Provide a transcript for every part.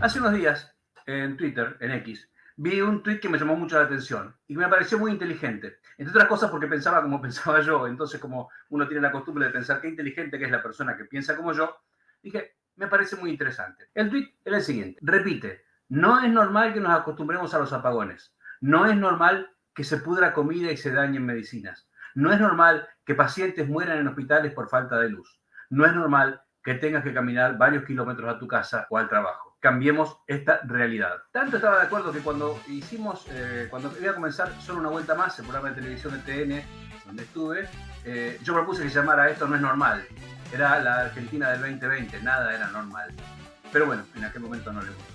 Hace unos días, en Twitter, en X, vi un tweet que me llamó mucho la atención y me pareció muy inteligente. Entre otras cosas porque pensaba como pensaba yo. Entonces, como uno tiene la costumbre de pensar qué inteligente que es la persona que piensa como yo, dije, me parece muy interesante. El tweet era el siguiente. Repite, no es normal que nos acostumbremos a los apagones. No es normal que se pudra comida y se dañen medicinas. No es normal que pacientes mueran en hospitales por falta de luz. No es normal que tengas que caminar varios kilómetros a tu casa o al trabajo. Cambiemos esta realidad. Tanto estaba de acuerdo que cuando iba a comenzar Solo una vuelta más, el programa de televisión de TN, donde estuve, yo propuse que se llamara Esto no es normal. Era la Argentina del 2020, nada era normal. Pero bueno, en aquel momento no le gustó.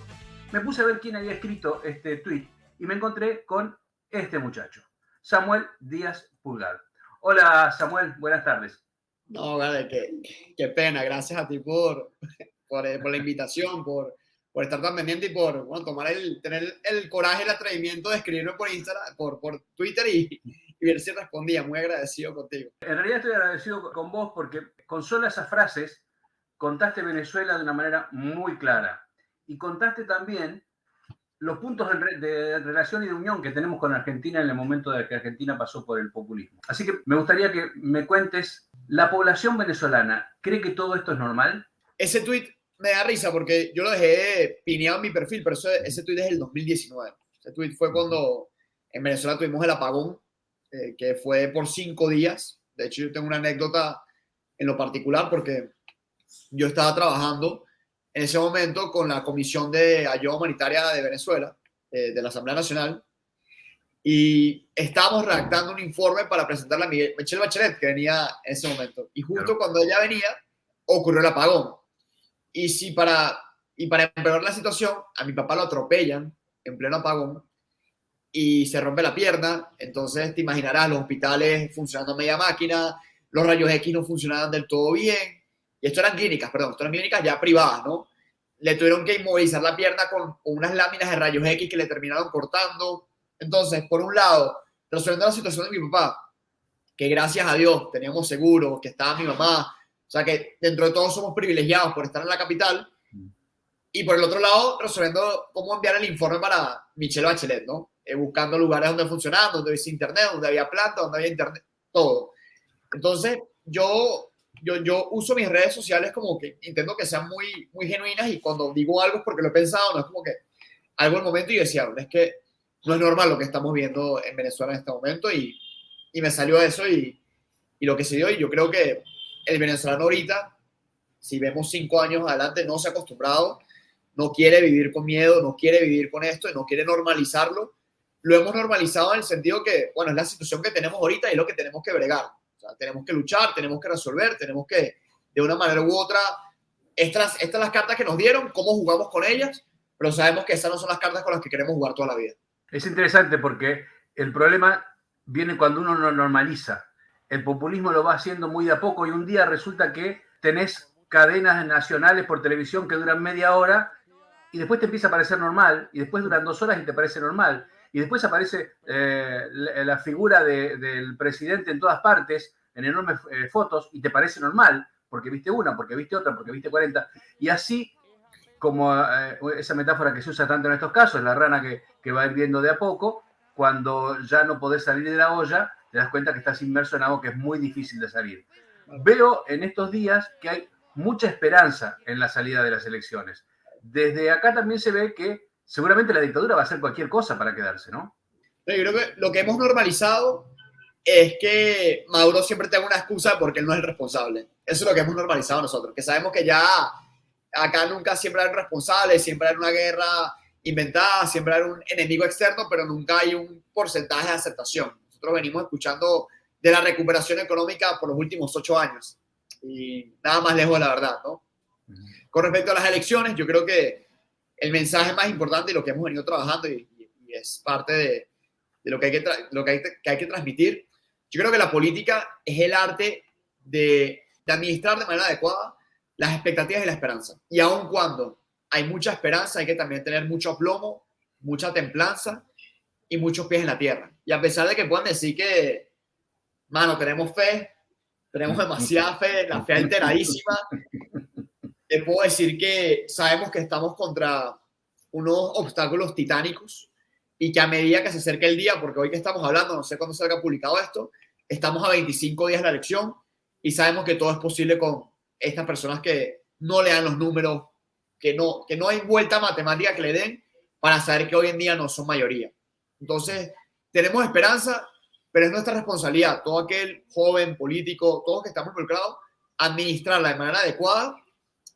Me puse a ver quién había escrito este tweet y me encontré con este muchacho, Samuel Díaz Pulgar. Hola Samuel, buenas tardes. No, vale, qué pena. Gracias a ti por la invitación, por estar tan pendiente y por bueno, tener el coraje y el atrevimiento de escribirme por Instagram, por Twitter y ver si respondía. Muy agradecido contigo. En realidad estoy agradecido con vos porque con solo esas frases contaste Venezuela de una manera muy clara y contaste también los puntos de relación y de unión que tenemos con Argentina en el momento de que Argentina pasó por el populismo. Así que me gustaría que me cuentes, ¿la población venezolana cree que todo esto es normal? Ese tweet me da risa porque yo lo dejé pineado en mi perfil, pero ese tweet es del 2019. Ese tweet fue cuando en Venezuela tuvimos el apagón, que fue por 5 días. De hecho, yo tengo una anécdota en lo particular porque yo estaba trabajando en ese momento con la Comisión de Ayuda Humanitaria de Venezuela, de la Asamblea Nacional, y estábamos redactando un informe para presentarle a Michelle Bachelet, que venía en ese momento. Y justo cuando ella venía, ocurrió el apagón. Y para empeorar la situación, a mi papá lo atropellan en pleno apagón y se rompe la pierna. Entonces, te imaginarás, los hospitales funcionando a media máquina, los rayos X no funcionaban del todo bien. Y esto eran clínicas, perdón, esto eran clínicas ya privadas, ¿no? Le tuvieron que inmovilizar la pierna con unas láminas de rayos X que le terminaron cortando. Entonces, por un lado, resolviendo la situación de mi papá, que gracias a Dios teníamos seguro, que estaba mi mamá, o sea que dentro de todos somos privilegiados por estar en la capital. Y por el otro lado, resolviendo cómo enviar el informe para Michelle Bachelet, ¿no? Buscando lugares donde funcionaba, donde había internet, donde había planta, donde había internet, todo. Entonces, yo uso mis redes sociales como que intento que sean muy, muy genuinas y cuando digo algo es porque lo he pensado, no es como que algo en el momento y yo decía, es que no es normal lo que estamos viendo en Venezuela en este momento y me salió eso y lo que se dio y yo creo que el venezolano ahorita, si vemos 5 años adelante, no se ha acostumbrado, no quiere vivir con miedo, no quiere vivir con esto y no quiere normalizarlo. Lo hemos normalizado en el sentido que, bueno, es la situación que tenemos ahorita y es lo que tenemos que bregar. O sea, tenemos que luchar, tenemos que resolver, tenemos que, de una manera u otra, estas son las cartas que nos dieron, cómo jugamos con ellas, pero sabemos que esas no son las cartas con las que queremos jugar toda la vida. Es interesante porque el problema viene cuando uno lo normaliza. El populismo lo va haciendo muy de a poco y un día resulta que tenés cadenas nacionales por televisión que duran media hora y después te empieza a parecer normal y después duran 2 horas y te parece normal y después aparece la figura del presidente en todas partes en enormes fotos y te parece normal porque viste una, porque viste otra, porque viste 40 y así como esa metáfora que se usa tanto en estos casos, la rana que va hirviendo de a poco, cuando ya no podés salir de la olla, te das cuenta que estás inmerso en algo que es muy difícil de salir. Veo en estos días que hay mucha esperanza en la salida de las elecciones. Desde acá también se ve que seguramente la dictadura va a hacer cualquier cosa para quedarse, ¿no? Yo creo que lo que hemos normalizado es que Maduro siempre tenga una excusa porque él no es el responsable. Eso es lo que hemos normalizado nosotros, que sabemos que ya acá nunca siempre hay un responsable, siempre hay una guerra inventada, siempre hay un enemigo externo, pero nunca hay un porcentaje de aceptación. Nosotros venimos escuchando de la recuperación económica por los últimos 8 años y nada más lejos de la verdad, ¿no? Con respecto a las elecciones, yo creo que el mensaje más importante y lo que hemos venido trabajando y es parte de lo que hay que transmitir, yo creo que la política es el arte de administrar de manera adecuada las expectativas y la esperanza. Y aun cuando hay mucha esperanza, hay que también tener mucho aplomo, mucha templanza y muchos pies en la tierra. Y a pesar de que puedan decir que, mano, tenemos demasiada fe, la fe alteradísima, te puedo decir que sabemos que estamos contra unos obstáculos titánicos y que a medida que se acerca el día, porque hoy que estamos hablando, no sé cuándo salga publicado esto, estamos a 25 días de la elección y sabemos que todo es posible con estas personas que no le dan los números, que no hay vuelta matemática que le den para saber que hoy en día no son mayoría. Entonces, tenemos esperanza, pero es nuestra responsabilidad, todo aquel joven político, todos que estamos involucrados, administrarla de manera adecuada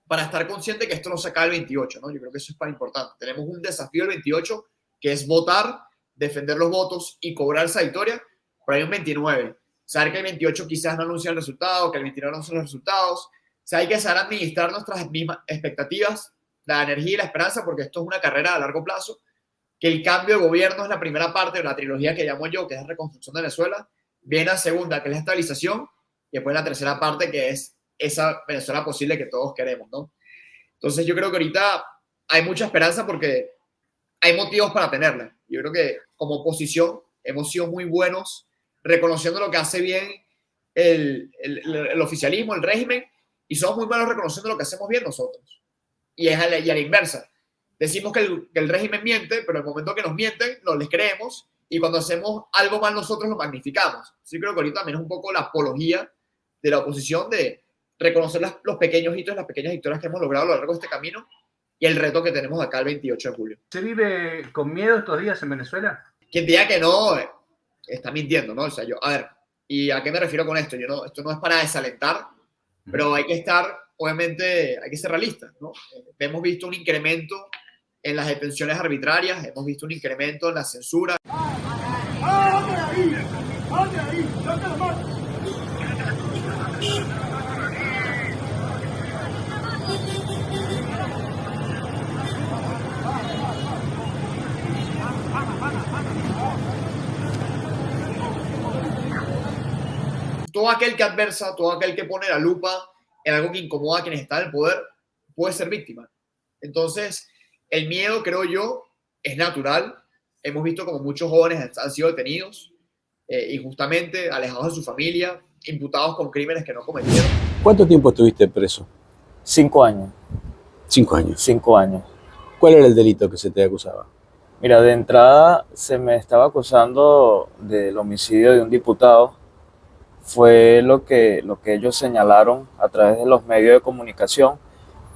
para estar consciente que esto no se acaba el 28, ¿no? Yo creo que eso es para importante. Tenemos un desafío el 28, que es votar, defender los votos y cobrar esa victoria, pero hay un 29. Saber que el 28 quizás no anuncia el resultado, que el 29 no anuncia los resultados. O sea, hay que saber administrar nuestras mismas expectativas, la energía y la esperanza, porque esto es una carrera a largo plazo, que el cambio de gobierno es la primera parte de la trilogía que llamo yo, que es la reconstrucción de Venezuela, viene la segunda, que es la estabilización, y después la tercera parte, que es esa Venezuela posible que todos queremos, ¿no? Entonces yo creo que ahorita hay mucha esperanza porque hay motivos para tenerla. Yo creo que como oposición hemos sido muy buenos reconociendo lo que hace bien el oficialismo, el régimen, y somos muy malos reconociendo lo que hacemos bien nosotros. Y a la inversa. Decimos que el régimen miente, pero en el momento que nos mienten, no les creemos, y cuando hacemos algo mal nosotros lo magnificamos. Yo creo que ahorita también es un poco la apología de la oposición de reconocer los pequeños hitos, las pequeñas victorias que hemos logrado a lo largo de este camino y el reto que tenemos acá el 28 de julio. ¿Se vive con miedo estos días en Venezuela? Quien diga que no, está mintiendo, ¿no? O sea, a ver, ¿y a qué me refiero con esto? Esto no es para desalentar, pero hay que estar, obviamente, hay que ser realistas, ¿no? Hemos visto un incremento en las detenciones arbitrarias, hemos visto un incremento en la censura. Todo aquel que adversa, todo aquel que pone la lupa en algo que incomoda a quienes están en el poder, puede ser víctima. Entonces, el miedo, creo yo, es natural. Hemos visto como muchos jóvenes han sido detenidos injustamente, alejados de su familia, imputados con crímenes que no cometieron. ¿Cuánto tiempo estuviste preso? 5 años. 5 años. 5 años. ¿Cuál era el delito que se te acusaba? Mira, de entrada se me estaba acusando del homicidio de un diputado. Fue lo que ellos señalaron a través de los medios de comunicación,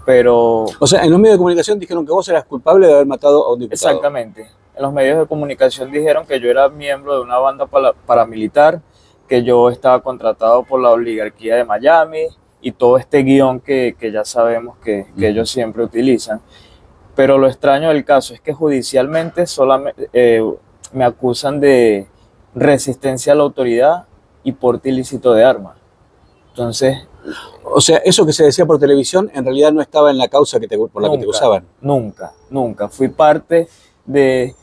pero... O sea, en los medios de comunicación dijeron que vos eras culpable de haber matado a un diputado. Exactamente. En los medios de comunicación dijeron que yo era miembro de una banda paramilitar, que yo estaba contratado por la oligarquía de Miami y todo este guión que ya sabemos que ellos siempre utilizan. Pero lo extraño del caso es que judicialmente solamente me acusan de resistencia a la autoridad y porte ilícito de armas. Entonces... O sea, eso que se decía por televisión en realidad no estaba en la causa por la que te acusaban. Nunca. Fui parte de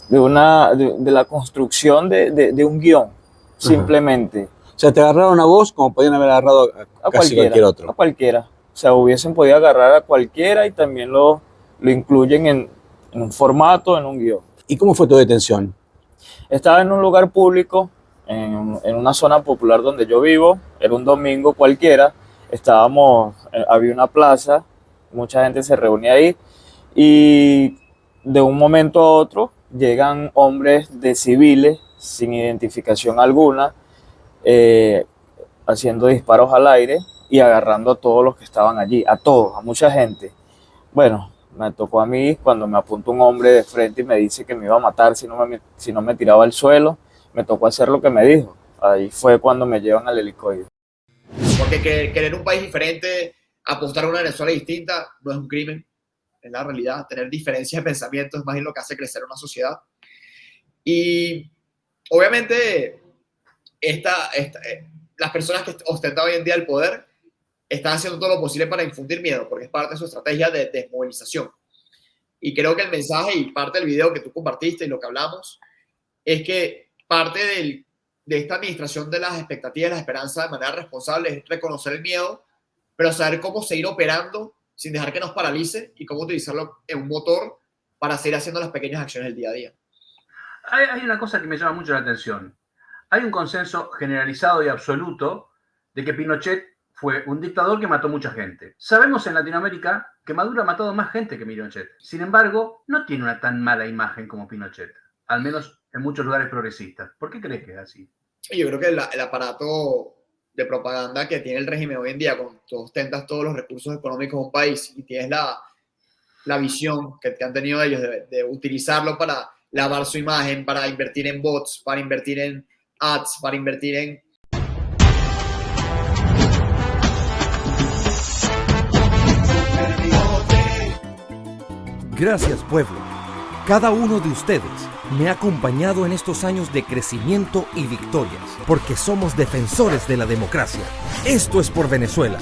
la construcción de un guión, simplemente. O sea, te agarraron a vos como podían haber agarrado a casi cualquier otro. A cualquiera. O sea, hubiesen podido agarrar a cualquiera y también lo incluyen en un formato, en un guión. ¿Y cómo fue tu detención? Estaba en un lugar público, en una zona popular donde yo vivo. Era un domingo cualquiera. Había una plaza, mucha gente se reunía ahí y de un momento a otro llegan hombres de civiles sin identificación alguna, haciendo disparos al aire y agarrando a todos los que estaban allí, a mucha gente. Bueno, me tocó a mí cuando me apuntó un hombre de frente y me dice que me iba a matar si no me tiraba al suelo. Me tocó hacer lo que me dijo. Ahí fue cuando me llevan al helicoide. Porque querer un país diferente, apostar a una Venezuela distinta, no es un crimen, es la realidad. Tener diferencias de pensamiento es más bien lo que hace crecer una sociedad. Y obviamente las personas que ostentan hoy en día el poder están haciendo todo lo posible para infundir miedo, porque es parte de su estrategia de desmovilización. Y creo que el mensaje y parte del video que tú compartiste y lo que hablamos es que parte de esta administración de las expectativas y las esperanzas de manera responsable es reconocer el miedo, pero saber cómo seguir operando sin dejar que nos paralice y cómo utilizarlo en un motor para seguir haciendo las pequeñas acciones del día a día. Hay una cosa que me llama mucho la atención. Hay un consenso generalizado y absoluto de que Pinochet fue un dictador que mató mucha gente. Sabemos en Latinoamérica que Maduro ha matado más gente que Pinochet. Sin embargo, no tiene una tan mala imagen como Pinochet, al menos en muchos lugares progresistas. ¿Por qué crees que es así? Yo creo que el aparato de propaganda que tiene el régimen hoy en día, cuando tú ostentas todos los recursos económicos de un país y tienes la visión que han tenido ellos de utilizarlo para lavar su imagen, para invertir en bots, para invertir en ads, para invertir en... Gracias, pueblo. Cada uno de ustedes me ha acompañado en estos años de crecimiento y victorias, porque somos defensores de la democracia. Esto es por Venezuela.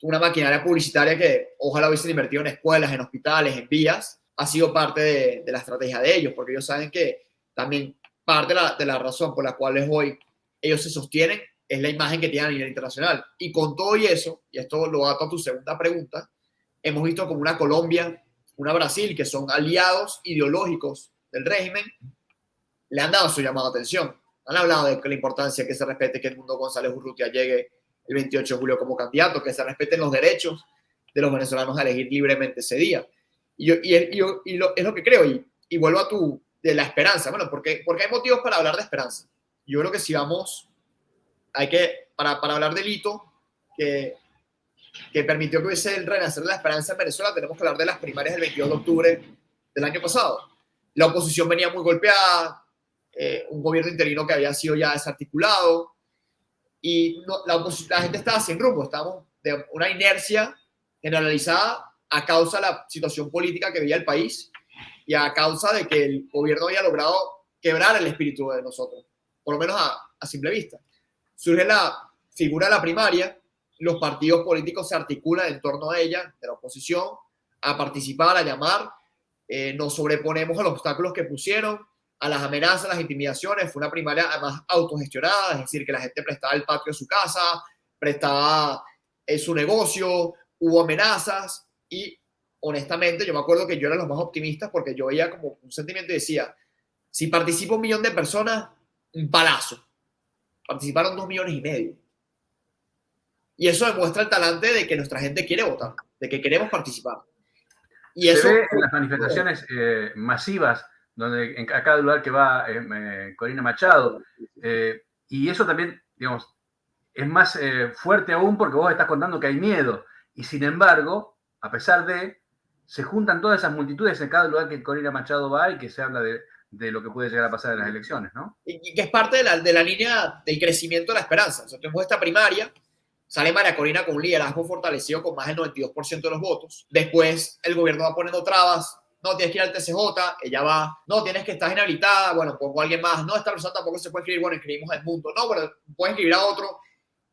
Una maquinaria publicitaria que ojalá hubiesen invertido en escuelas, en hospitales, en vías, ha sido parte de la estrategia de ellos, porque ellos saben que también parte de la razón por la cual hoy ellos se sostienen es la imagen que tienen a nivel internacional. Y con todo y eso, y esto lo ato a tu segunda pregunta, hemos visto como una Colombia, una Brasil, que son aliados ideológicos del régimen, le han dado su llamado de atención. Han hablado de la importancia que se respete que Edmundo González Urrutia llegue el 28 de julio como candidato, que se respeten los derechos de los venezolanos a elegir libremente ese día. Es lo que creo. Y vuelvo a de la esperanza. Bueno, porque hay motivos para hablar de esperanza. Yo creo que si vamos... para hablar del hito que permitió que hubiese el renacer de la esperanza en Venezuela, tenemos que hablar de las primarias del 22 de octubre del año pasado. La oposición venía muy golpeada, un gobierno interino que había sido ya desarticulado, y la gente estaba sin rumbo, estábamos de una inercia generalizada a causa de la situación política que vivía el país y a causa de que el gobierno había logrado quebrar el espíritu de nosotros, por lo menos a simple vista. Surge la figura de la primaria, los partidos políticos se articulan en torno a ella, de la oposición, a participar, a llamar, nos sobreponemos a los obstáculos que pusieron, a las amenazas, a las intimidaciones. Fue una primaria además autogestionada, es decir, que la gente prestaba el patio de su casa, prestaba su negocio, hubo amenazas y honestamente yo me acuerdo que yo era los más optimistas porque yo veía como un sentimiento y decía, si participa 1 millón de personas, un palazo. Participaron 2,5 millones. Y eso demuestra el talante de que nuestra gente quiere votar, de que queremos participar. Y se eso ve en las manifestaciones masivas, donde a cada lugar que va Corina Machado, y eso también, digamos, es más fuerte aún porque vos estás contando que hay miedo, y sin embargo, a pesar se juntan todas esas multitudes en cada lugar que Corina Machado va y que se habla de lo que puede llegar a pasar en las elecciones, ¿no? Y que es parte de la línea del crecimiento de la esperanza. O sea, tenemos esta primaria, sale María Corina con un liderazgo fortalecido con más del 92% de los votos. Después el gobierno va poniendo trabas. No, tienes que ir al TCJ, ella va. No, tienes que estar inhabilitada. Bueno, pongo a alguien más. No, esta persona tampoco se puede escribir. Bueno, escribimos a Edmundo. No, bueno, puedes escribir a otro.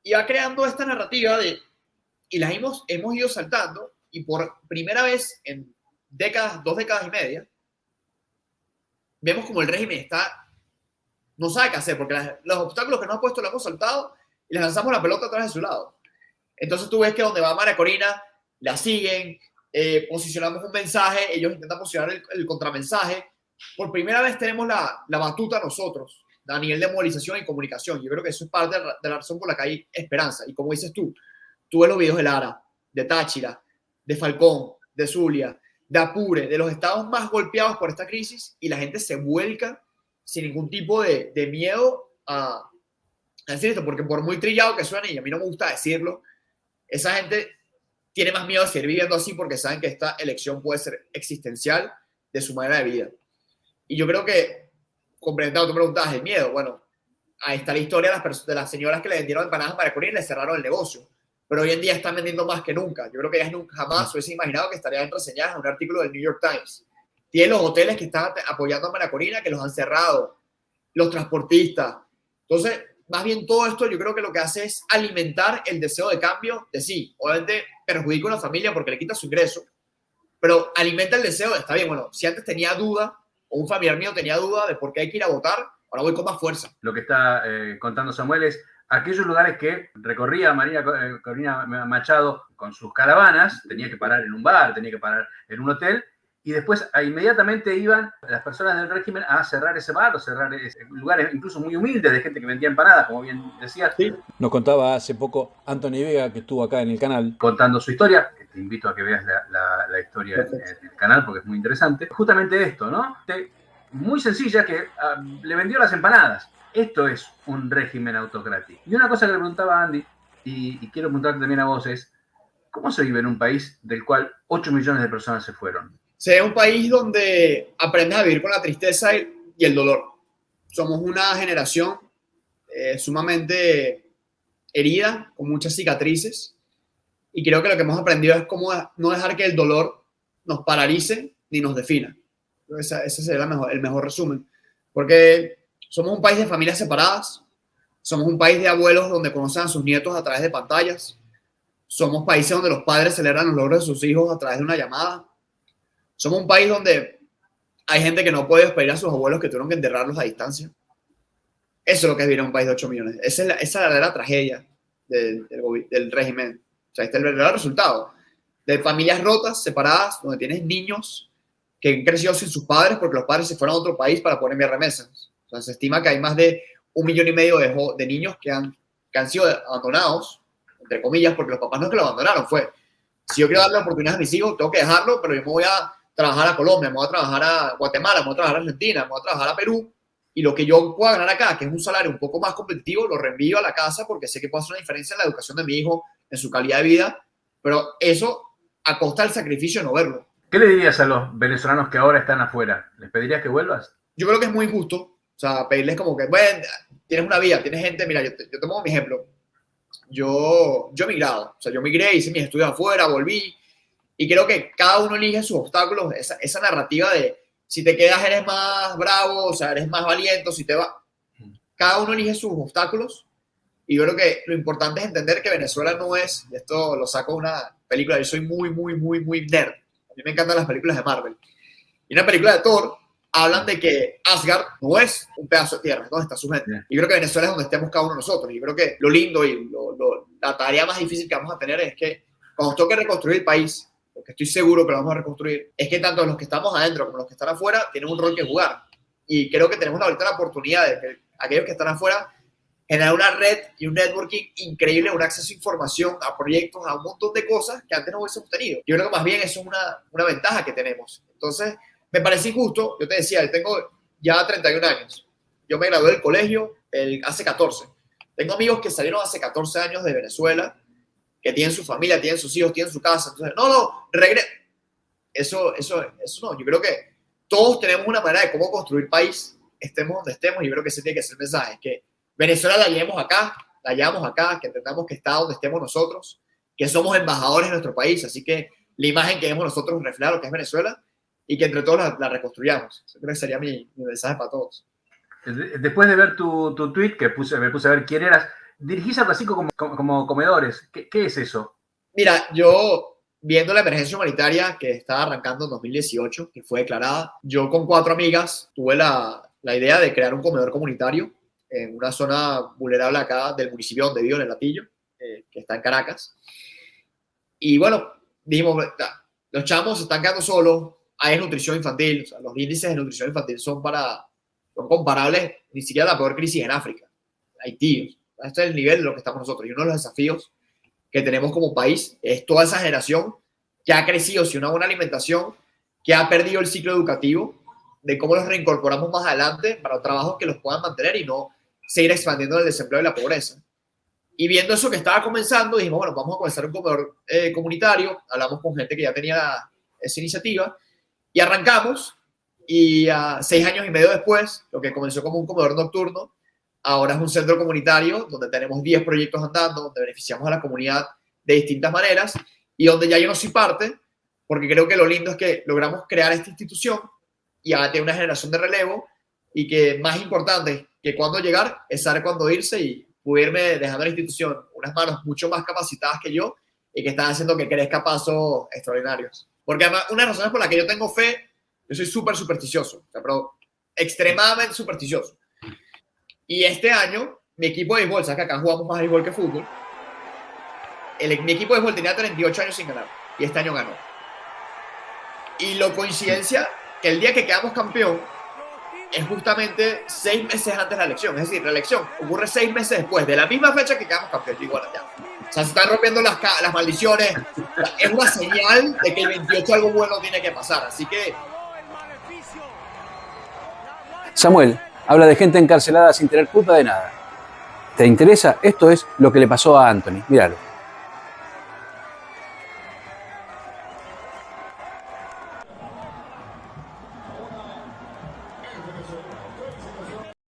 Y va creando esta narrativa y las hemos ido saltando. Y por primera vez en 2 décadas y media, vemos como el régimen no sabe qué hacer, porque los obstáculos que nos ha puesto los hemos saltado y les lanzamos la pelota atrás de su lado. Entonces tú ves que donde va María Corina, la siguen, posicionamos un mensaje, ellos intentan posicionar el contramensaje. Por primera vez tenemos la batuta nosotros, a nivel de movilización y comunicación. Yo creo que eso es parte de la razón por la que hay esperanza. Y como dices tú ves los videos de Lara, de Táchira, de Falcón, de Zulia, de Apure, de los estados más golpeados por esta crisis, y la gente se vuelca sin ningún tipo de miedo a decir esto, porque por muy trillado que suene, y a mí no me gusta decirlo, esa gente tiene más miedo de seguir viviendo así porque saben que esta elección puede ser existencial de su manera de vida. Y yo creo que, complementando, tú preguntabas el miedo, bueno, ahí está la historia de las señoras que le vendieron empanadas a María Corina y le cerraron el negocio. Pero hoy en día están vendiendo más que nunca. Yo creo que ellas nunca jamás hubiesen imaginado que estarían reseñadas en un artículo del New York Times. Tienen los hoteles que están apoyando a María Corina, que los han cerrado, los transportistas. Entonces, más bien todo esto yo creo que lo que hace es alimentar el deseo de cambio de sí. Obviamente perjudica a una familia porque le quita su ingreso, pero alimenta el deseo de, está bien, bueno, si antes tenía duda, o un familiar mío tenía duda de por qué hay que ir a votar, ahora voy con más fuerza. Lo que está contando Samuel es aquellos lugares que recorría Corina Machado con sus caravanas, tenía que parar en un bar, tenía que parar en un hotel, y después inmediatamente iban las personas del régimen a cerrar ese bar o cerrar lugares incluso muy humildes de gente que vendía empanadas, como bien decías. Sí. Nos contaba hace poco Anthony Vega, que estuvo acá en el canal, contando su historia. Te invito a que veas la historia en el canal porque es muy interesante. Justamente esto, ¿no? Muy sencilla, que le vendió las empanadas. Esto es un régimen autocrático. Y una cosa que le preguntaba a Andy, y quiero preguntarte también a vos, es ¿cómo se vive en un país del cual 8 millones de personas se fueron? Es un país donde aprendes a vivir con la tristeza y el dolor. Somos una generación sumamente herida, con muchas cicatrices, y creo que lo que hemos aprendido es cómo no dejar que el dolor nos paralice ni nos defina. Ese sería el mejor resumen, porque somos un país de familias separadas, somos un país de abuelos donde conocen a sus nietos a través de pantallas, somos países donde los padres celebran los logros de sus hijos a través de una llamada, somos un país donde hay gente que no puede despedir a sus abuelos que tuvieron que enterrarlos a distancia. Eso es lo que es vivir en un país de 8 millones. Esa es la verdadera tragedia del régimen. O sea, este es el verdadero resultado de familias rotas, separadas, donde tienes niños que han crecido sin sus padres porque los padres se fueron a otro país para poder enviar remesas. O sea, se estima que hay más de 1,5 millones de niños que han sido abandonados, entre comillas, porque los papás no es que lo abandonaron, fue, si yo quiero darle oportunidades a mis hijos, tengo que dejarlo, pero yo me voy a trabajar a Colombia, me voy a trabajar a Guatemala, me voy a trabajar a Argentina, me voy a trabajar a Perú, y lo que yo pueda ganar acá, que es un salario un poco más competitivo, lo reenvío a la casa porque sé que puede hacer una diferencia en la educación de mi hijo, en su calidad de vida, pero eso a costa del sacrificio de no verlo. ¿Qué le dirías a los venezolanos que ahora están afuera? ¿Les pedirías que vuelvas? Yo creo que es muy injusto, o sea, pedirles como que, bueno, tienes una vida, tienes gente, mira, yo te pongo mi ejemplo. Yo he migrado, o sea, yo migré, hice mis estudios afuera, volví, y creo que cada uno elige sus obstáculos, esa narrativa de si te quedas eres más bravo, o sea, eres más valiente, si te va. Cada uno elige sus obstáculos, y yo creo que lo importante es entender que Venezuela no es, y esto lo saco de una película, yo soy muy nerd, a mí me encantan las películas de Marvel, y una película de Thor, hablan de que Asgard no es un pedazo de tierra, donde está su gente. Y creo que Venezuela es donde estemos cada uno de nosotros. Y creo que lo lindo y la tarea más difícil que vamos a tener es que cuando nos toque reconstruir el país, porque estoy seguro que lo vamos a reconstruir, es que tanto los que estamos adentro como los que están afuera tienen un rol que jugar. Y creo que tenemos ahorita la oportunidad de que aquellos que están afuera generar una red y un networking increíble, un acceso a información, a proyectos, a un montón de cosas que antes no hubiésemos tenido. Yo creo que más bien eso es una ventaja que tenemos. Entonces, me parece injusto. Yo te decía, yo tengo ya 31 años. Yo me gradué del colegio hace 14. Tengo amigos que salieron hace 14 años de Venezuela, que tienen su familia, tienen sus hijos, tienen su casa. Entonces, eso no. Yo creo que todos tenemos una manera de cómo construir país, estemos donde estemos, y yo creo que ese tiene que ser el mensaje, que Venezuela la llevamos acá, que entendamos que está donde estemos nosotros, que somos embajadores de nuestro país, así que la imagen que demos nosotros refleja lo que es Venezuela, y que entre todos la reconstruyamos. Eso creo que sería mi mensaje para todos. Después de ver tu tweet, que me puse a ver quién eras, dirigís algo así como comedores. ¿Qué es eso? Mira, yo, viendo la emergencia humanitaria que estaba arrancando en 2018, que fue declarada, yo con 4 amigas tuve la idea de crear un comedor comunitario en una zona vulnerable acá del municipio donde vivo, en El Latillo, que está en Caracas. Y bueno, dijimos, los chamos se están quedando solos, hay nutrición infantil, o sea, los índices de nutrición infantil son comparables ni siquiera a la peor crisis en África, Haití. Este es el nivel de lo que estamos nosotros. Y uno de los desafíos que tenemos como país es toda esa generación que ha crecido sin una buena alimentación, que ha perdido el ciclo educativo, de cómo los reincorporamos más adelante para trabajos que los puedan mantener y no seguir expandiendo el desempleo y la pobreza. Y viendo eso que estaba comenzando, dijimos, bueno, vamos a comenzar un comedor comunitario. Hablamos con gente que ya tenía esa iniciativa y arrancamos. Y 6 años y medio después, lo que comenzó como un comedor nocturno, ahora es un centro comunitario donde tenemos 10 proyectos andando, donde beneficiamos a la comunidad de distintas maneras y donde ya yo no soy parte, porque creo que lo lindo es que logramos crear esta institución y ahora tiene una generación de relevo, y que más importante que cuándo llegar es saber cuándo irse, y pudirme dejando la institución unas manos mucho más capacitadas que yo y que están haciendo que crezca pasos extraordinarios. Porque además, una de las razones por las que yo tengo fe, yo soy súper supersticioso, o sea, pero extremadamente supersticioso. Y este año, mi equipo de béisbol, sabes que acá jugamos más béisbol que fútbol, mi equipo de béisbol tenía 38 años sin ganar y este año ganó. Y lo coincidencia que el día que quedamos campeón es justamente 6 meses antes de la elección. Es decir, la elección ocurre 6 meses después de la misma fecha que quedamos campeón. Y bueno, ya. O sea, se están rompiendo las maldiciones. Es una señal de que el 28 algo bueno tiene que pasar. Así que... Samuel habla de gente encarcelada sin tener culpa de nada. ¿Te interesa? Esto es lo que le pasó a Anthony. Míralo.